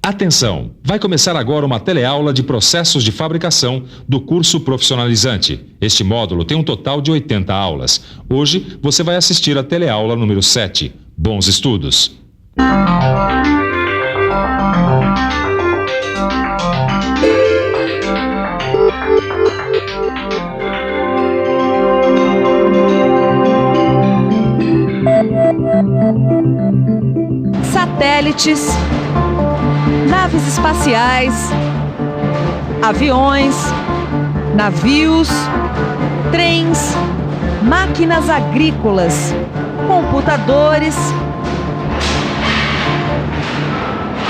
Atenção! Vai começar agora uma teleaula de processos de fabricação do curso profissionalizante. Este módulo tem um total de 80 aulas. Hoje você vai assistir a teleaula número 7. Bons estudos! Satélites, naves espaciais, aviões, navios, trens, máquinas agrícolas, computadores,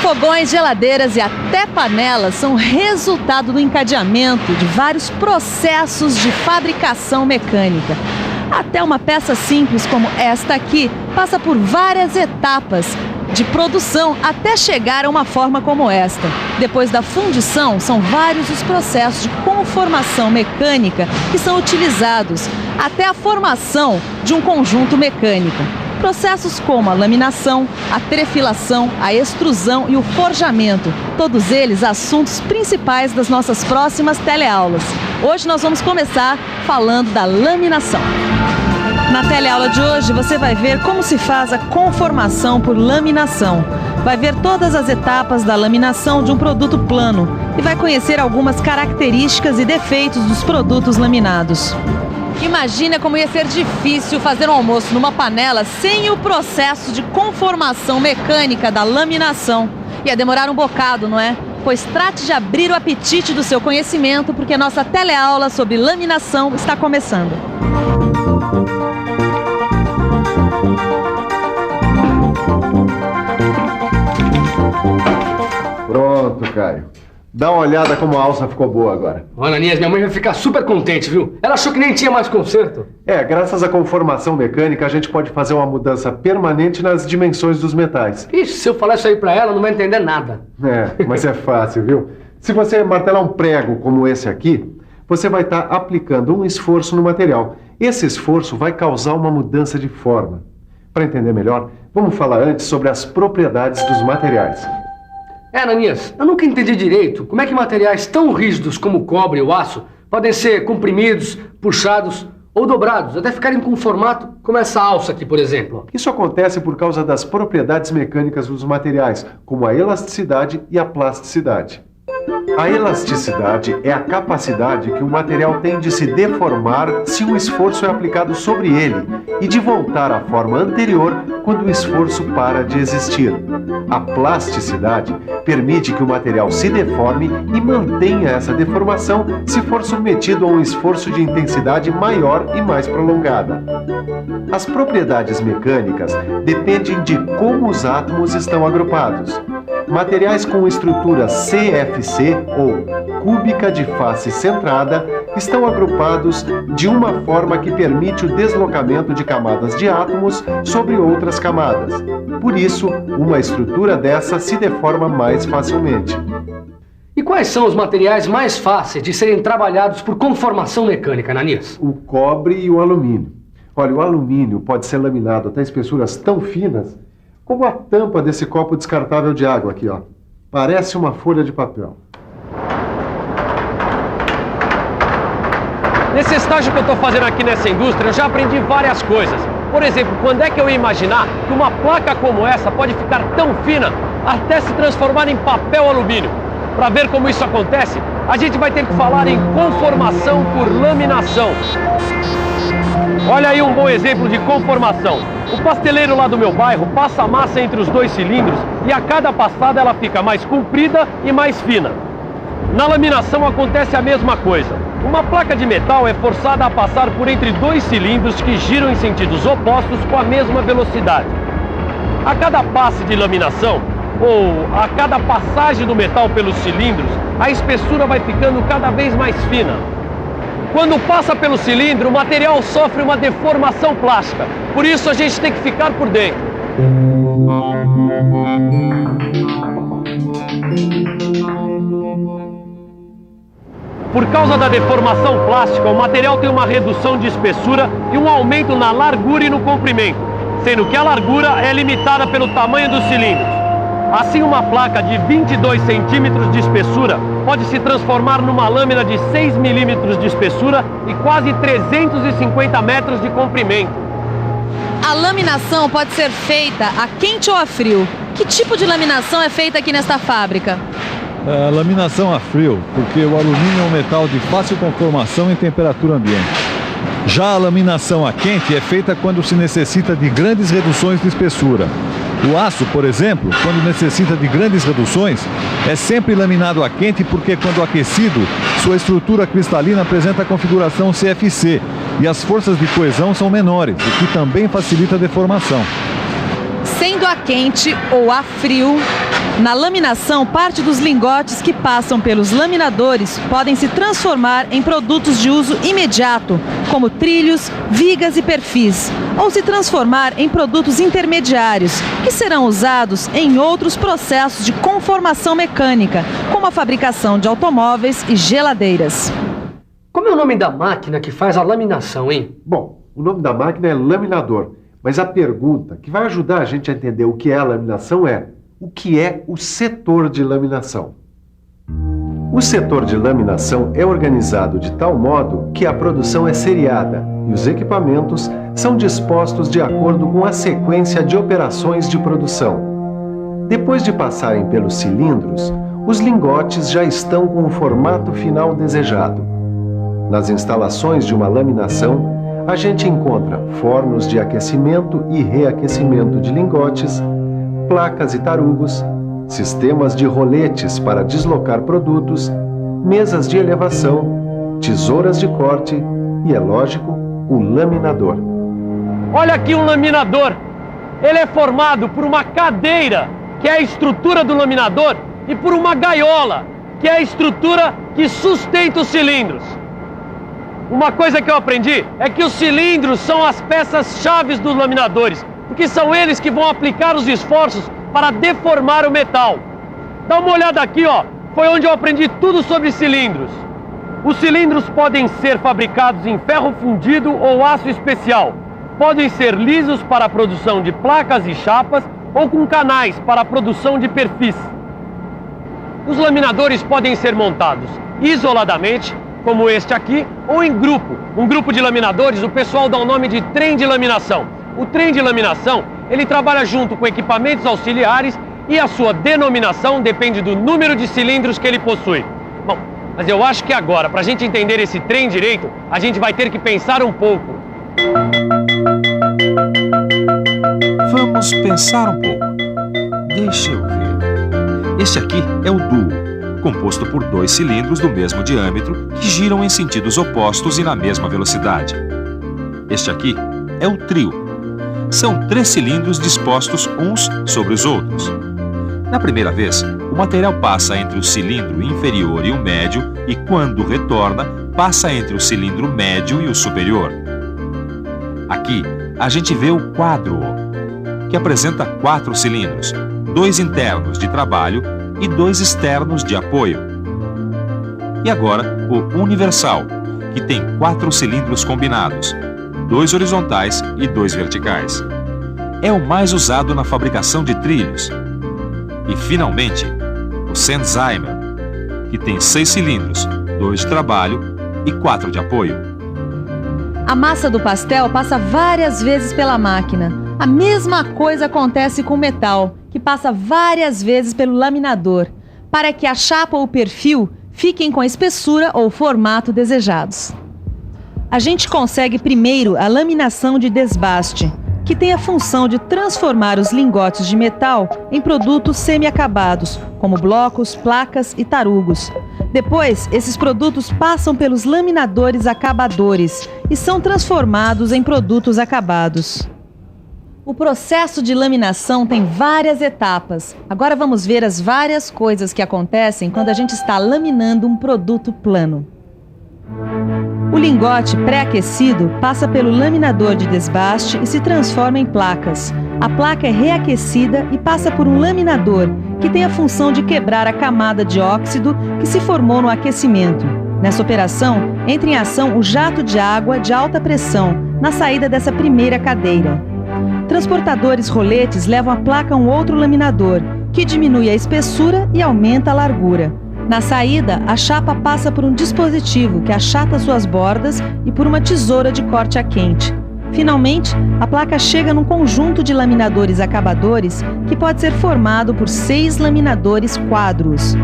fogões, geladeiras e até panelas são resultado do encadeamento de vários processos de fabricação mecânica. Até uma peça simples como esta aqui passa por várias etapas de produção até chegar a uma forma como esta. Depois da fundição, são vários os processos de conformação mecânica que são utilizados até a formação de um conjunto mecânico. Processos como a laminação, a trefilação, a extrusão e o forjamento. Todos eles assuntos principais das nossas próximas teleaulas. Hoje nós vamos começar falando da laminação. Na teleaula de hoje você vai ver como se faz a conformação por laminação. Vai ver todas as etapas da laminação de um produto plano e vai conhecer algumas características e defeitos dos produtos laminados. Imagina como ia ser difícil fazer um almoço numa panela sem o processo de conformação mecânica da laminação. Ia demorar um bocado, não é? Pois trate de abrir o apetite do seu conhecimento, porque a nossa teleaula sobre laminação está começando. Pronto, Caio. Dá uma olhada como a alça ficou boa agora. Ô, Ananias, minha mãe vai ficar super contente, viu? Ela achou que nem tinha mais conserto. Graças à conformação mecânica, a gente pode fazer uma mudança permanente nas dimensões dos metais. Ixi, se eu falar isso aí pra ela, não vai entender nada. Mas é fácil, viu? Se você martelar um prego como esse aqui, você vai estar aplicando um esforço no material. Esse esforço vai causar uma mudança de forma. Para entender melhor, vamos falar antes sobre as propriedades dos materiais. Ananias, eu nunca entendi direito como é que materiais tão rígidos como o cobre e o aço podem ser comprimidos, puxados ou dobrados, até ficarem com um formato como essa alça aqui, por exemplo. Isso acontece por causa das propriedades mecânicas dos materiais, como a elasticidade e a plasticidade. A elasticidade é a capacidade que o material tem de se deformar se um esforço é aplicado sobre ele e de voltar à forma anterior quando o esforço para de existir. A plasticidade permite que o material se deforme e mantenha essa deformação se for submetido a um esforço de intensidade maior e mais prolongada. As propriedades mecânicas dependem de como os átomos estão agrupados. Materiais com estrutura CFC, ou cúbica de face centrada, estão agrupados de uma forma que permite o deslocamento de camadas de átomos sobre outras camadas. Por isso, uma estrutura dessa se deforma mais facilmente. E quais são os materiais mais fáceis de serem trabalhados por conformação mecânica, Ananias? O cobre e o alumínio. Olha, o alumínio pode ser laminado até espessuras tão finas como a tampa desse copo descartável de água aqui, ó. Parece uma folha de papel. Nesse estágio que eu estou fazendo aqui nessa indústria, eu já aprendi várias coisas. Por exemplo, quando é que eu ia imaginar que uma placa como essa pode ficar tão fina até se transformar em papel alumínio? Para ver como isso acontece, a gente vai ter que falar em conformação por laminação. Olha aí um bom exemplo de conformação. O pasteleiro lá do meu bairro passa a massa entre os dois cilindros e a cada passada ela fica mais comprida e mais fina. Na laminação acontece a mesma coisa. Uma placa de metal é forçada a passar por entre dois cilindros que giram em sentidos opostos com a mesma velocidade. A cada passe de laminação, ou a cada passagem do metal pelos cilindros, a espessura vai ficando cada vez mais fina. Quando passa pelo cilindro, o material sofre uma deformação plástica. Por isso a gente tem que ficar por dentro. Por causa da deformação plástica, o material tem uma redução de espessura e um aumento na largura e no comprimento, sendo que a largura é limitada pelo tamanho dos cilindros. Assim, uma placa de 22 centímetros de espessura pode se transformar numa lâmina de 6 milímetros de espessura e quase 350 metros de comprimento. A laminação pode ser feita a quente ou a frio. Que tipo de laminação é feita aqui nesta fábrica? A laminação a frio, porque o alumínio é um metal de fácil conformação em temperatura ambiente. Já a laminação a quente é feita quando se necessita de grandes reduções de espessura. O aço, por exemplo, quando necessita de grandes reduções, é sempre laminado a quente porque, quando aquecido, sua estrutura cristalina apresenta a configuração CFC e as forças de coesão são menores, o que também facilita a deformação. Sendo a quente ou a frio, na laminação, parte dos lingotes que passam pelos laminadores podem se transformar em produtos de uso imediato, como trilhos, vigas e perfis, ou se transformar em produtos intermediários, que serão usados em outros processos de conformação mecânica, como a fabricação de automóveis e geladeiras. Como é o nome da máquina que faz a laminação, hein? Bom, o nome da máquina é laminador, mas a pergunta que vai ajudar a gente a entender o que é a laminação é: o que é o setor de laminação? O setor de laminação é organizado de tal modo que a produção é seriada e os equipamentos são dispostos de acordo com a sequência de operações de produção. Depois de passarem pelos cilindros, os lingotes já estão com o formato final desejado. Nas instalações de uma laminação, a gente encontra fornos de aquecimento e reaquecimento de lingotes, placas e tarugos, sistemas de roletes para deslocar produtos, mesas de elevação, tesouras de corte e, é lógico, o laminador. Olha aqui um laminador. Ele é formado por uma cadeira, que é a estrutura do laminador, e por uma gaiola, que é a estrutura que sustenta os cilindros. Uma coisa que eu aprendi é que os cilindros são as peças-chave dos laminadores, porque são eles que vão aplicar os esforços para deformar o metal. Dá uma olhada aqui, ó. Foi onde eu aprendi tudo sobre cilindros. Os cilindros podem ser fabricados em ferro fundido ou aço especial. Podem ser lisos para a produção de placas e chapas ou com canais para a produção de perfis. Os laminadores podem ser montados isoladamente, como este aqui, ou em grupo. Um grupo de laminadores, o pessoal dá o nome de trem de laminação. O trem de laminação, ele trabalha junto com equipamentos auxiliares e a sua denominação depende do número de cilindros que ele possui. Bom, mas eu acho que agora, para a gente entender esse trem direito, a gente vai ter que pensar um pouco. Vamos pensar um pouco. Deixa eu ver. Este aqui é o duo, composto por 2 cilindros do mesmo diâmetro que giram em sentidos opostos e na mesma velocidade. Este aqui é o trio. São 3 cilindros dispostos uns sobre os outros. Na primeira vez, o material passa entre o cilindro inferior e o médio e, quando retorna, passa entre o cilindro médio e o superior. Aqui, a gente vê o quádruo, que apresenta 4 cilindros, 2 internos de trabalho e 2 externos de apoio. E agora, o universal, que tem 4 cilindros combinados, 2 horizontais e 2 verticais. É o mais usado na fabricação de trilhos. E, finalmente, o Sennheimer, que tem 6 cilindros, 2 de trabalho e 4 de apoio. A massa do pastel passa várias vezes pela máquina. A mesma coisa acontece com o metal, que passa várias vezes pelo laminador, para que a chapa ou o perfil fiquem com a espessura ou formato desejados. A gente consegue primeiro a laminação de desbaste, que tem a função de transformar os lingotes de metal em produtos semi-acabados, como blocos, placas e tarugos. Depois, esses produtos passam pelos laminadores acabadores e são transformados em produtos acabados. O processo de laminação tem várias etapas. Agora vamos ver as várias coisas que acontecem quando a gente está laminando um produto plano. O lingote pré-aquecido passa pelo laminador de desbaste e se transforma em placas. A placa é reaquecida e passa por um laminador, que tem a função de quebrar a camada de óxido que se formou no aquecimento. Nessa operação, entra em ação o jato de água de alta pressão na saída dessa primeira cadeira. Transportadores roletes levam a placa a um outro laminador, que diminui a espessura e aumenta a largura. Na saída, a chapa passa por um dispositivo que achata suas bordas e por uma tesoura de corte a quente. Finalmente, a placa chega num conjunto de laminadores acabadores que pode ser formado por 6 laminadores quadros.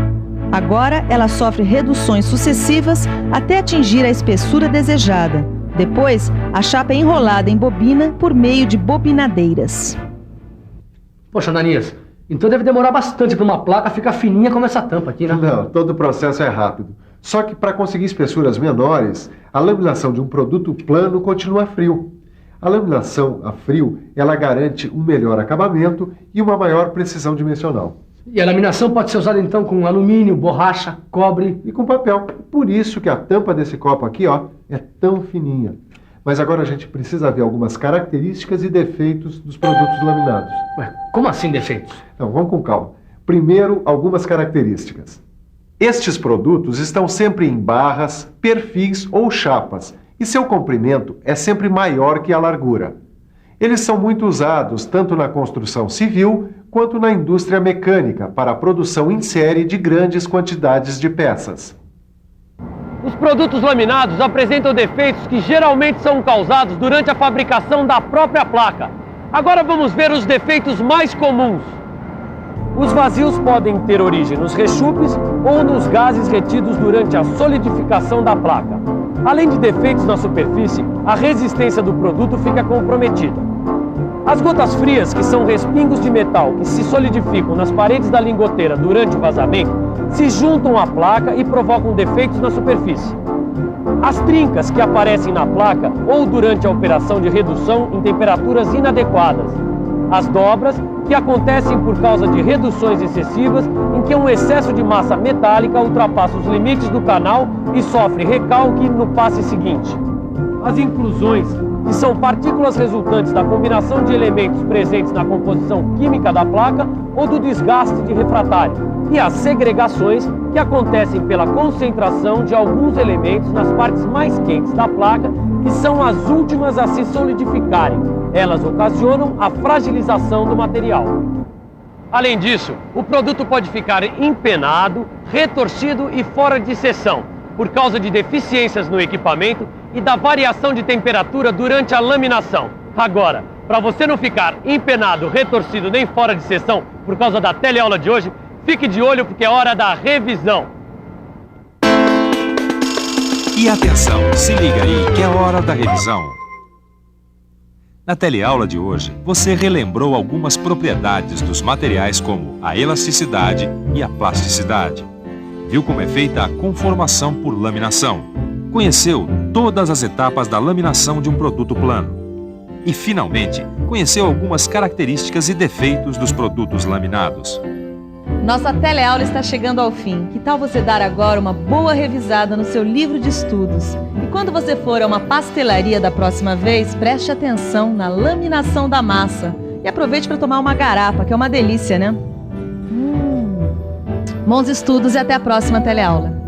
Agora, ela sofre reduções sucessivas até atingir a espessura desejada. Depois, a chapa é enrolada em bobina por meio de bobinadeiras. Poxa, Ananias, então deve demorar bastante para uma placa ficar fininha como essa tampa aqui, né? Não, todo o processo é rápido. Só que para conseguir espessuras menores, a laminação de um produto plano continua frio. A laminação a frio, ela garante um melhor acabamento e uma maior precisão dimensional. E a laminação pode ser usada então com alumínio, borracha, cobre E com papel. Por isso que a tampa desse copo aqui, ó, é tão fininha. Mas agora a gente precisa ver algumas características e defeitos dos produtos laminados. Ué, como assim defeitos? Então, vamos com calma. Primeiro, algumas características. Estes produtos estão sempre em barras, perfis ou chapas, e seu comprimento é sempre maior que a largura. Eles são muito usados tanto na construção civil quanto na indústria mecânica para a produção em série de grandes quantidades de peças. Os produtos laminados apresentam defeitos que geralmente são causados durante a fabricação da própria placa. Agora vamos ver os defeitos mais comuns. Os vazios podem ter origem nos rechupes ou nos gases retidos durante a solidificação da placa. Além de defeitos na superfície, a resistência do produto fica comprometida. As gotas frias, que são respingos de metal que se solidificam nas paredes da lingoteira durante o vazamento, se juntam à placa e provocam defeitos na superfície. As trincas que aparecem na placa ou durante a operação de redução em temperaturas inadequadas. As dobras, que acontecem por causa de reduções excessivas em que um excesso de massa metálica ultrapassa os limites do canal e sofre recalque no passe seguinte. As inclusões, que são partículas resultantes da combinação de elementos presentes na composição química da placa ou do desgaste de refratário. E as segregações, que acontecem pela concentração de alguns elementos nas partes mais quentes da placa, que são as últimas a se solidificarem. Elas ocasionam a fragilização do material. Além disso, o produto pode ficar empenado, retorcido e fora de seção, por causa de deficiências no equipamento e da variação de temperatura durante a laminação. Agora, para você não ficar empenado, retorcido nem fora de seção por causa da teleaula de hoje, fique de olho porque é hora da revisão. E atenção, se liga aí que é hora da revisão. Na teleaula de hoje, você relembrou algumas propriedades dos materiais como a elasticidade e a plasticidade. Viu como é feita a conformação por laminação. Conheceu todas as etapas da laminação de um produto plano. E, finalmente, conheceu algumas características e defeitos dos produtos laminados. Nossa teleaula está chegando ao fim. Que tal você dar agora uma boa revisada no seu livro de estudos? E quando você for a uma pastelaria da próxima vez, preste atenção na laminação da massa. E aproveite para tomar uma garapa, que é uma delícia, né? Bons estudos e até a próxima teleaula.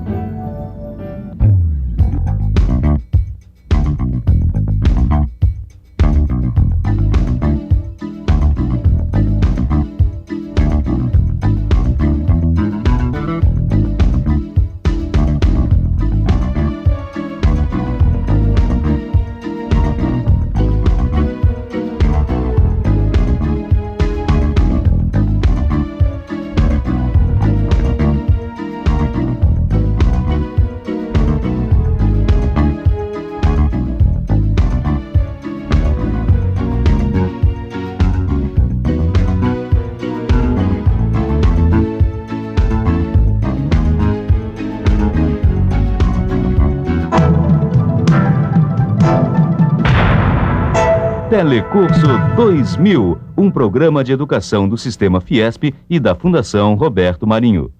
Telecurso 2000, um programa de educação do Sistema Fiesp e da Fundação Roberto Marinho.